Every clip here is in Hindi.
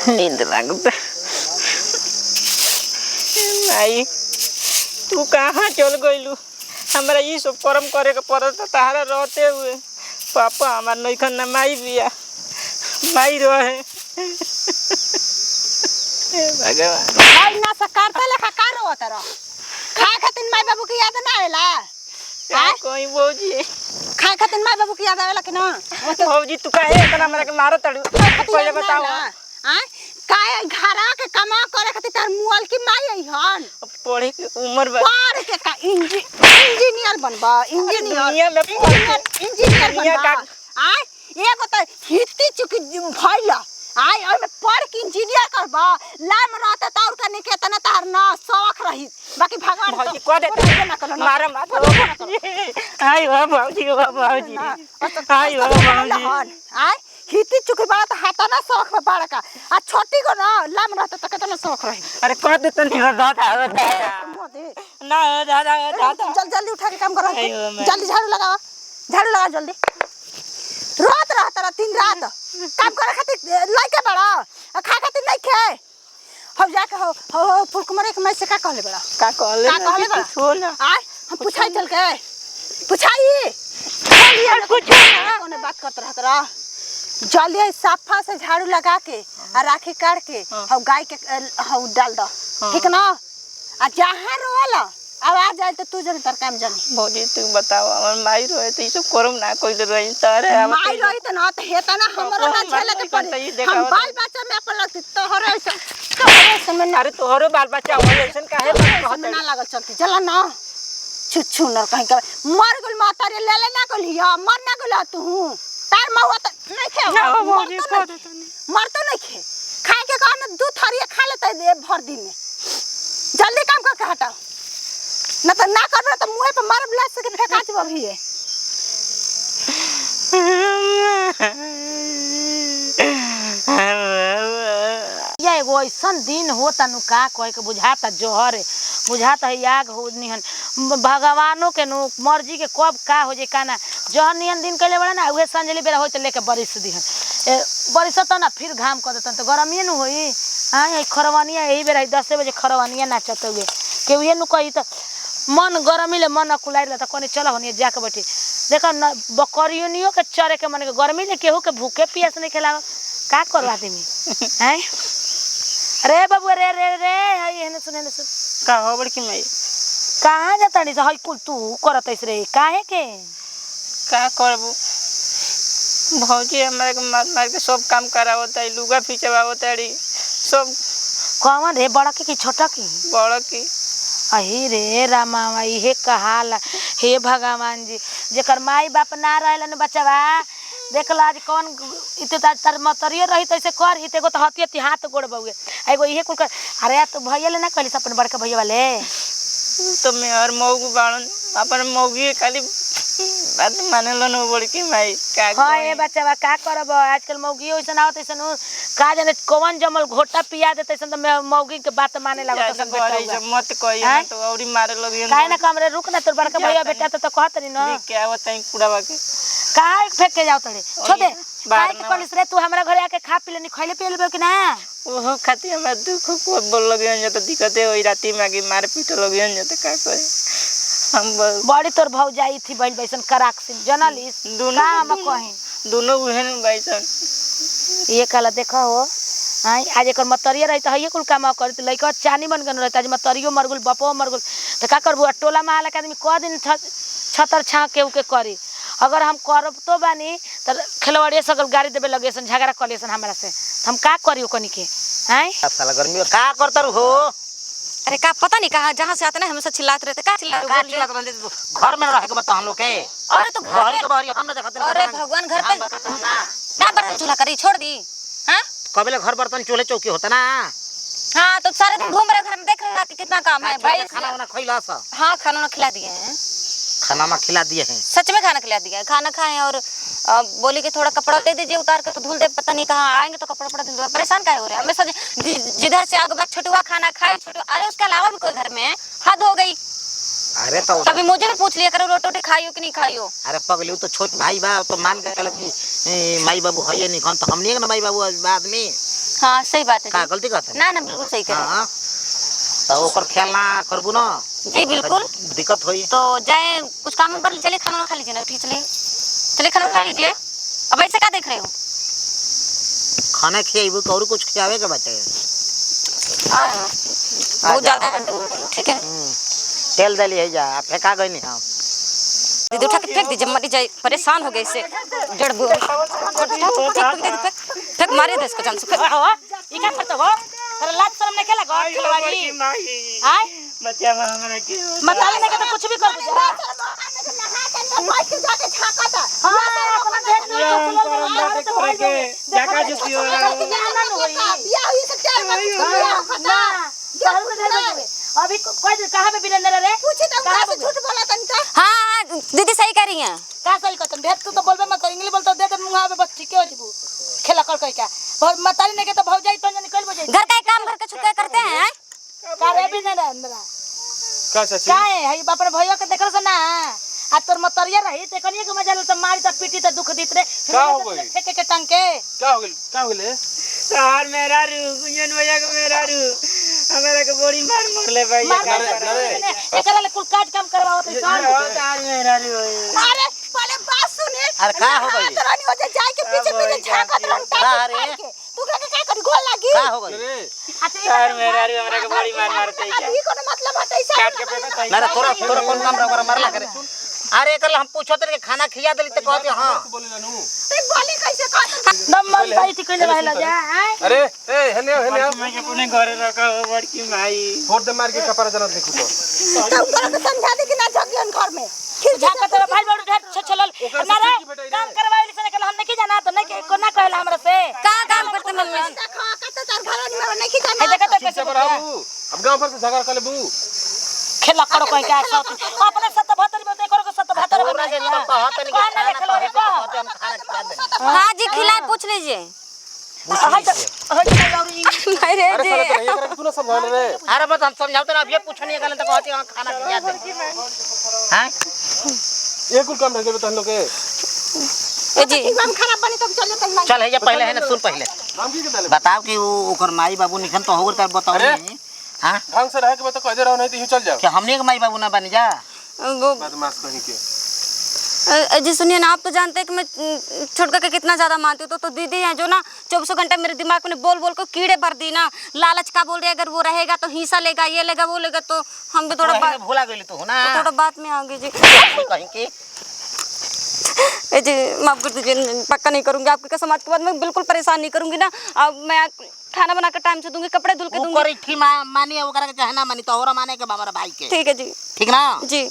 नींद लागत माई तू कहाँ चल गइलू। हमरा ये सब कर्म करे के पड़त तारा रहते हुए पापा हमार नइखन ना माई बिया माई रहे भगवान भाई ना सकारता लेखा का रोत रह खाए खातिर माई बाबू की याद ना आवेला कोई भौजी खाए खातिर माई बाबू की याद आवेला कि ना भौजी तू काहे इतना हमरा के मारत अड़ू पहले बताओ आय काहे घरा के कमा करे खातिर तार मुअल की माई आई हन पढ़े के उम्र पढ़ के का इंजीनियर बनबा इंजीनियर बनबा आय एगो त हित्ती चुकी भइला आय ओमे पढ़ के इंजीनियर करबा लाम रहत त और कने के तना तार ना शौक रही बाकी भगवान भौजी को दे ना करो मारा मत आय हो भौजी आय हो भौजी आय हित्ती चुकी बड़ा त हाथ ना शौक में बड़ा का आ छोटी को ना लाम रहत त केतना शौक रही अरे को दे तनी दादा ना दादा जल्दी उठा के काम करो जल्दी झाड़ू लगा जल्दी रात रहता दिन रात काम करे खातिर लइके बड़ा खा खातिर नहीं खे हो जाके हो फुलकुमार के मैं से का कहले बड़ा का कहले बड़ा सुन आ हम पूछाई चल के पूछाई चलिए कुछ कोने बात करत रहतरा जल्दी साफा से झाड़ू लगा के आ राखी काट के हो गाय के हो डाल दो ठीक ना आ जहां रोला आवाज आए तो तू जन तर काम जानी भौजी तू बताओ हमर माई रहे त ई सब करम ना कइले रही तारे माई रही त ना त हेता ना हमरो ना झेले के पड़ी हम बाल बच्चा में अपन लगती तोहरे समय अरे तोहरो बाल बच्चा हो ऐसन काहे कहत ना लागल चलती चला ना छुछु न कहीं का मर गेल माता रे ले ना कलिया मर ना गेल तू तार मौआ त नहीं खे भौजी को दे तनी मर तो नहीं खे खाए के कहन दू थरिया खा लेते दे भर दिन में जल्दी काम करके हटाओ ना तो ना करबे तो मुंह पे मार ब्लास से फेंका देब अभी ये एगो ऐसन दिन होता नु का कह के बुझाता जोहर बुझाता है आग हो निहन भगवानों के नु मर्जी के कब का हो जे काना जहर निहन दिन कइले बड़ा ना उहे संजली बेरा होय त लेके बरिस दिहन बरिस त ना फिर घाम कर देतन त गरमिए नु होई हां ये खरवानिया यही बेरा 10 बजे खरवानिया नाचत हुए के उहे नु कही त मन गरमी ले मन अकुलाइला त कोने चल होनी जाके बैठी देखो न बकरियोनियो के चरे के मन के गर्मी ले केहू के भूखे पियास नहीं खेला का करू आदमी हैं अरे बाबू रे रे रे हेने सुन का हो बड़की माई कहां जातानी हई कुल तू करतइस रे काहे के का करबू भौजी हमरा के मार मार के सब काम करावत है लुगा फिचवावत है सब कौन रे बड़ा के छोटा की बड़ा की अही रे रामा हे कहाला हे भगवान जी जेकर माई बाप ना रहलन बचवा देखल आज कौन इते तार मतरियो रही तैसे कर इते गो त हतियती हाथ गोड़ बउए एगो इहे कुल कर अरे तो भैया ले ना कहलिस अपन बड़का भैया वाले तो मैं और मौगू बाणन अपन मौगी खाली बात मानेलो न बड़की माई का हां ए बच्चावा का करब आजकल मौगी ओइसन आवत ऐसन का जाने कौन जमल घोटा पिया देते सन त मौगी के बात माने लागत सन बेटा मत कहिए तो औरी मारे लगियन काहे ना कमरे रुक ना तोर बड़का भैया बेटा तो कहत नहीं न क्या बताई कुड़ावा के काहे फेंक के जाओ तड़े छोदे काहे के कलिस रे तू हमरा घरे आके खा पी लेनी खइले पिए लेबे कि ना ओहो खाती हमरा दुख को बोल लगियन त दिक्कते होई राती में आगे मार पीट लगियन त का करे हम बड़ी तोर भौजाई थी बैल बैसन कराक सिन जनलिस दोनों हम कहीं दोनों उहन बैसन ये काला देखा हो हां आज एकर मतरिया रही त हइए कुल काम करत लइका चानी बन गन रहत आज मतरियो मरगुल बपो मरगुल त का करबू टोला माला के आदमी क दिन छतर छा के उके करी अगर हम करब तो बानी त खिलवाड़िया सगल गाड़ी देबे लगे सन झगड़ा कलेसन हमरा से हम का करियो कनी के हैं साला गर्मी में का करता हो अरे का पता नहीं कहां जहां से आते ना हमेशा चिल्लाते रहते का चिल्लाते रहते घर में रह के बता हम लोग के अरे तो घर के बाहर हम ना देखते अरे भगवान घर पे क्या बर्तन चूल्हा करी छोड़ दी हां कबले घर बर्तन चूल्हे चौकी होता ना हां तो सारे दिन घूम रहे घर में देख रहे कि कितना काम है भाई खाना वाना खइला सा हां खाना खिला दिए हैं खाना में खिला दिए हैं सच में खाना खिला दिया है खाना खाएं और बोली कि थोड़ा कपड़ा दे दीजिए उतार के तो धुल दे पता नहीं कहाँ आएंगे तो कपड़ा पड़ा धुल दे परेशान काहे हो रहे हैं हमेशा जिधर से आगे छोटुआ खाना खाए छोटू अरे उसके अलावा भी कोई घर में हद हो गई अरे तो कभी मुझे भी पूछ लिया करो रोटी रोटी खाइयो कि नहीं खाइयो अरे पगली तो छोट भाई बा तो मान के चल कि माई बाबू है नहीं कौन तो हम नहीं ना माई बाबू आदमी हाँ सही बात है का जी। गलती कहते ना ना बिल्कुल सही कह रहे हैं। हां तो ओकर ख्याल ना करबू ना जी बिल्कुल। दिक्कत होई। तो जाए कुछ काम कर चलिए, खाना खा लीजिए ना, ठीक चलिए चलिए खाना खा लीजिए। अब ऐसे क्या देख रहे हो? खाना खियाइबू और कुछ खियावे के बचे। बहुत ज्यादा ठीक है। तेल दली है जा फेंका गई नहीं हम दीदी उठा के फेंक दीजिए, मरी जाए, परेशान हो गए इससे। जड़ फेंक मारे दे इसको जान से। ई का करत हो? तेरा लाज शर्म नहीं खेला गो खिलवाड़ी। हाय बच्चा में हमरा के मताले नहीं के तो कुछ भी कर दे। हां अपना देख लो तो सुनल तो भाई जाका जुतियो ना कहल के दे। अभी कोई कहां पे वीरेंद्र रे? पूछे तो कहां से झूठ बोला तनिका। हाँ दीदी सही कह रही हैं। का सही कहतन भेट तू तो बोलबे मत कर, इंग्लिश बोलतो दे के मुंह पे बस ठीक हो जीबू खेला कर कह के बहुत मताली नहीं के तो भौजाई तो निकल बजे घर का काम घर का छुटका करते हैं। का रे भी नहीं अंदर का चाची का है हई बाप रे भैया के देखल से ना आ तोर मतरिया रही ते कनिए के मजा ले तो मारी त पीटी त दुख दित रे का हो गई? फेंके के टंग के का हो गेल तार मेरा रू गुंजन भैया के मेरा रू हमरा के बड़ी मार मरले भैया एकरा ले कुल काट काम करवाओ त तार मेरा रू अरे पहले बात सुने। अरे का हो गई? तरानी हो जाए के पीछे झांकत रहन का रे तू का करी गोल लागी का हो गई? तार मेरा रू हमरा के बड़ी मार मारते ई कोनो मतलब हटै सा काट के फेंकत ना तोरा तोरा कौन काम रहा मरला करे। अरे एकल हम पूछत रे खाना खिया देली त कहते हां ते बोली कैसे कहत दम मन बैठ के रहला जा। अरे ए हेने हेने मैं के अपने घरे रखा बड़की माई फोड़ दे मार के कपड़ा जना देखू तो तो उनका तो समझा दे कि ना जगियन घर में फिर झाका तेरा भाई बड़ ढेर छलल ना रे काम करवाइली से कहला हम नहीं जाना तो नहीं को ना कहला हमरा से का काम करते मम्मी? देखा कत तार घर में नहीं जाना देखा तो कैसे सब रहू अब गांव पर से झगड़ा कर लेबू खेला करो कोई का साथ अपने 77 में करो 77 बना दे तो कहत नहीं खाना ले खेलो रे को कहते हम खाना खिया दे। हाँ जी खिलाए पूछ लीजिए। अरे अरे अरे साला तो ये करे तू ना समझा रे। अरे बस हम समझाते ना अब ये पूछनी गलन तो कहते हां खाना खिया दे। हां ये कुल काम रह गए तहन लोग के ए जी हम खराब बनी तो चले तो चल है ये पहले है ना सुन पहले नाम की के बताओ कि वो ओकर माई बाबू निखन तो होगर कर बताओ अरे। नहीं। हां ढंग से रह के बता कह दे रहो नहीं तो यू चल जाओ कि हमने के माई बाबू ना बन जा वो बदमाश कहीं के। जी सुनिए ना, आप तो जानते हैं कि मैं छोटका के कितना ज़्यादा मानती हूँ। तो दीदी हैं जो ना 24 घंटे मेरे दिमाग में बोल बोल को कीड़े भर दी ना। लालच का बोल रही है, अगर वो रहेगा तो हिस्सा लेगा, ये लेगा वो लेगा। तो हम भी थोड़ा बात भूला गई तू ना थोड़ा बात में आ गई जी। कहीं की ए जी माफ़ कर दीजिए, पक्का नहीं करूँगी आपकी कसम। आज के बाद मैं बिल्कुल परेशान नहीं करूँगी ना। अब मैं खाना बना कर टाइम से दूंगी, कपड़े धुल के दूंगी। करी थी मानी है ओकरा के चाहे ना मानी तो और माने के बाबा भाई के ठीक है जी। ठीक ना जी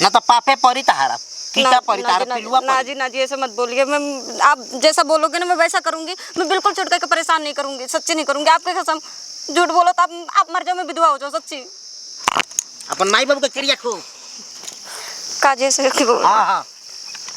ना तो पापे परी तहारा कीटा परी तार पिलुआ ना जी ना जी, ऐसे मत बोलिए। मैं आप जैसा बोलोगे ना मैं वैसा करूँगी। मैं बिल्कुल छुटका के परेशान नहीं करूँगी, सच्ची नहीं करूँगी आपके कसम। झूठ बोलो तो आप मर जाओ, मैं विधवा हो जाऊँ, सच्ची। अपन माई बाबू के चिड़िया खो काजे से हां हां